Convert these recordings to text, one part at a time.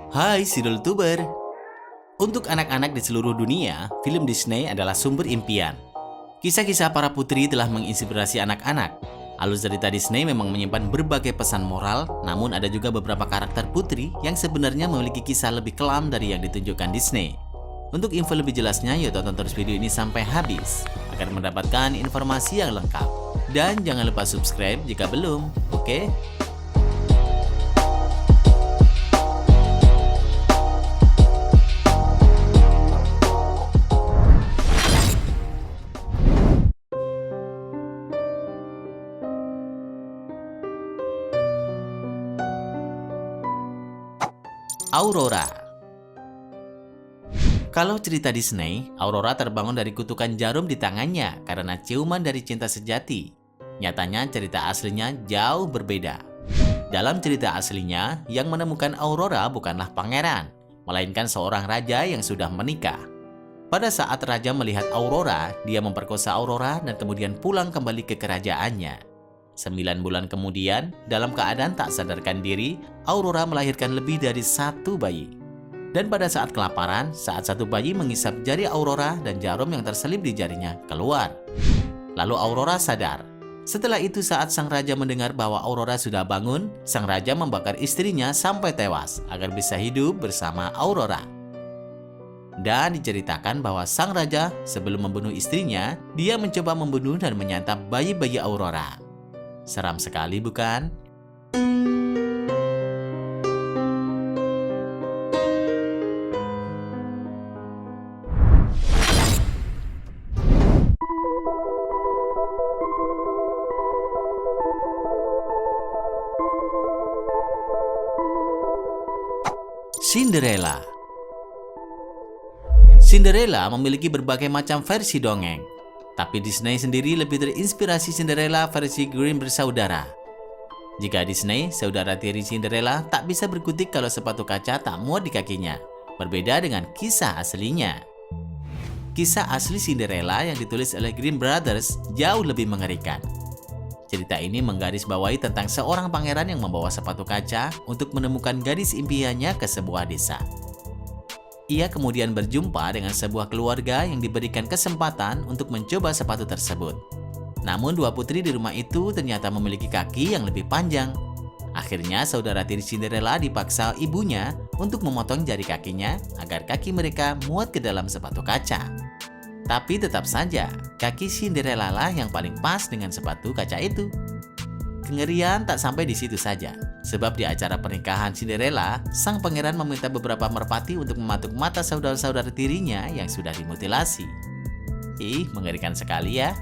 Hai Sidul Tuber. Untuk anak-anak di seluruh dunia, film Disney adalah sumber impian. Kisah-kisah para putri telah menginspirasi anak-anak. Alur cerita Disney memang menyimpan berbagai pesan moral, namun ada juga beberapa karakter putri yang sebenarnya memiliki kisah lebih kelam dari yang ditunjukkan Disney. Untuk info lebih jelasnya, yuk tonton terus video ini sampai habis agar mendapatkan informasi yang lengkap. Dan jangan lupa subscribe jika belum, oke? Aurora. Kalau cerita Disney, Aurora terbangun dari kutukan jarum di tangannya karena ciuman dari cinta sejati. Nyatanya cerita aslinya jauh berbeda. Dalam cerita aslinya, yang menemukan Aurora bukanlah pangeran, melainkan seorang raja yang sudah menikah. Pada saat raja melihat Aurora, dia memperkosa Aurora dan kemudian pulang kembali ke kerajaannya. 9 bulan kemudian, dalam keadaan tak sadarkan diri, Aurora melahirkan lebih dari satu bayi. Dan pada saat kelaparan, saat satu bayi mengisap jari Aurora dan jarum yang terselip di jarinya keluar. Lalu Aurora sadar. Setelah itu saat sang raja mendengar bahwa Aurora sudah bangun, sang raja membakar istrinya sampai tewas agar bisa hidup bersama Aurora. Dan diceritakan bahwa sang raja sebelum membunuh istrinya, dia mencoba membunuh dan menyantap bayi-bayi Aurora. Seram sekali bukan? Cinderella. Cinderella memiliki berbagai macam versi dongeng. Tapi Disney sendiri lebih terinspirasi Cinderella versi Grimm bersaudara. Jika Disney, saudara tiri Cinderella tak bisa berkutik kalau sepatu kaca tak muat di kakinya. Berbeda dengan kisah aslinya. Kisah asli Cinderella yang ditulis oleh Grimm Brothers jauh lebih mengerikan. Cerita ini menggarisbawahi tentang seorang pangeran yang membawa sepatu kaca untuk menemukan gadis impiannya ke sebuah desa. Ia kemudian berjumpa dengan sebuah keluarga yang diberikan kesempatan untuk mencoba sepatu tersebut. Namun dua putri di rumah itu ternyata memiliki kaki yang lebih panjang. Akhirnya saudara tiri Cinderella dipaksa ibunya untuk memotong jari kakinya agar kaki mereka muat ke dalam sepatu kaca. Tapi tetap saja, kaki Cinderella lah yang paling pas dengan sepatu kaca itu. Kengerian tak sampai di situ saja, sebab di acara pernikahan Cinderella, sang pangeran meminta beberapa merpati untuk mematuk mata saudara-saudara tirinya yang sudah dimutilasi. Ih, mengerikan sekali ya.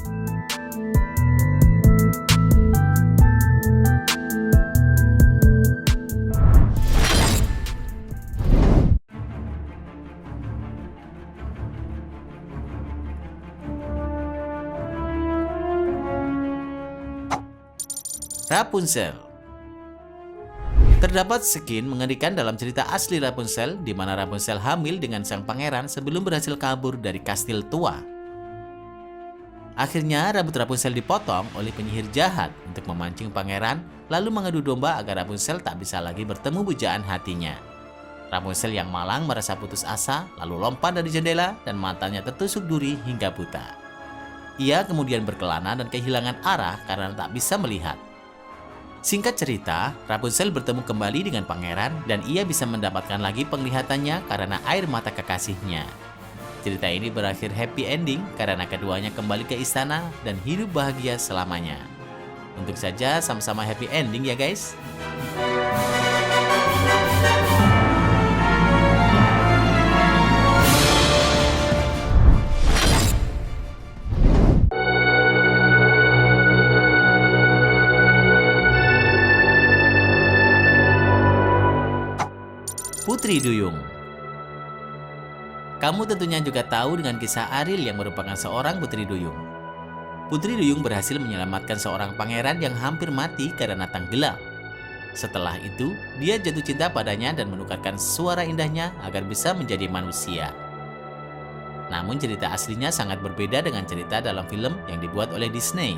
Rapunzel. Terdapat skin mengerikan dalam cerita asli Rapunzel di mana Rapunzel hamil dengan sang pangeran sebelum berhasil kabur dari kastil tua. Akhirnya rambut Rapunzel dipotong oleh penyihir jahat untuk memancing pangeran, lalu mengadu domba agar Rapunzel tak bisa lagi bertemu pujaan hatinya. Rapunzel yang malang merasa putus asa, lalu lompat dari jendela dan matanya tertusuk duri hingga buta. Ia kemudian berkelana dan kehilangan arah karena tak bisa melihat. Singkat cerita, Rapunzel bertemu kembali dengan pangeran dan ia bisa mendapatkan lagi penglihatannya karena air mata kekasihnya. Cerita ini berakhir happy ending karena keduanya kembali ke istana dan hidup bahagia selamanya. Untuk saja sama-sama happy ending ya guys. Putri Duyung. Kamu tentunya juga tahu dengan kisah Ariel yang merupakan seorang putri duyung. Putri Duyung berhasil menyelamatkan seorang pangeran yang hampir mati karena tenggelam. Setelah itu, dia jatuh cinta padanya dan menukarkan suara indahnya agar bisa menjadi manusia. Namun cerita aslinya sangat berbeda dengan cerita dalam film yang dibuat oleh Disney.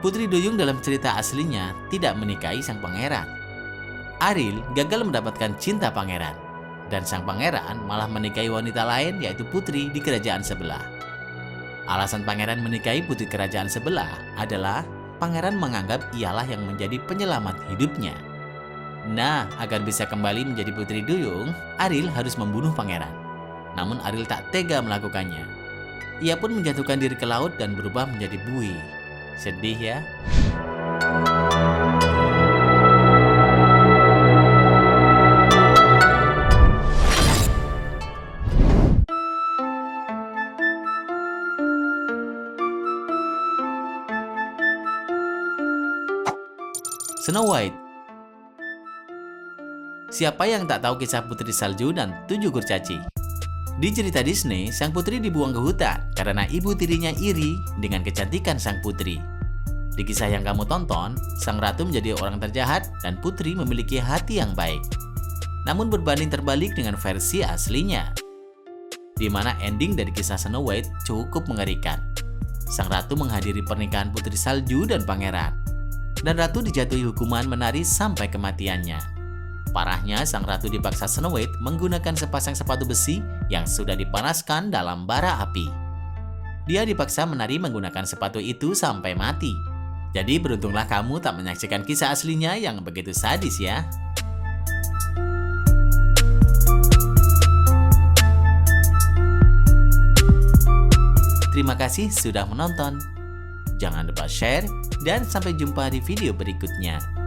Putri Duyung dalam cerita aslinya tidak menikahi sang pangeran. Ariel gagal mendapatkan cinta pangeran. Dan sang pangeran malah menikahi wanita lain yaitu putri di kerajaan sebelah. Alasan pangeran menikahi putri kerajaan sebelah adalah pangeran menganggap ialah yang menjadi penyelamat hidupnya. Nah, agar bisa kembali menjadi putri duyung, Ariel harus membunuh pangeran. Namun Ariel tak tega melakukannya. Ia pun menjatuhkan diri ke laut dan berubah menjadi buih. Sedih ya? Snow White. Siapa yang tak tahu kisah Putri Salju dan 7 kurcaci? Di cerita Disney, sang putri dibuang ke hutan karena ibu tirinya iri dengan kecantikan sang putri. Di kisah yang kamu tonton, sang ratu menjadi orang terjahat dan putri memiliki hati yang baik. Namun berbanding terbalik dengan versi aslinya, di mana ending dari kisah Snow White cukup mengerikan. Sang ratu menghadiri pernikahan Putri Salju dan pangeran, dan ratu dijatuhi hukuman menari sampai kematiannya. Parahnya, sang ratu dipaksa Snow White menggunakan sepasang sepatu besi yang sudah dipanaskan dalam bara api. Dia dipaksa menari menggunakan sepatu itu sampai mati. Jadi beruntunglah kamu tak menyaksikan kisah aslinya yang begitu sadis ya. Terima kasih sudah menonton. Jangan lupa share dan sampai jumpa di video berikutnya.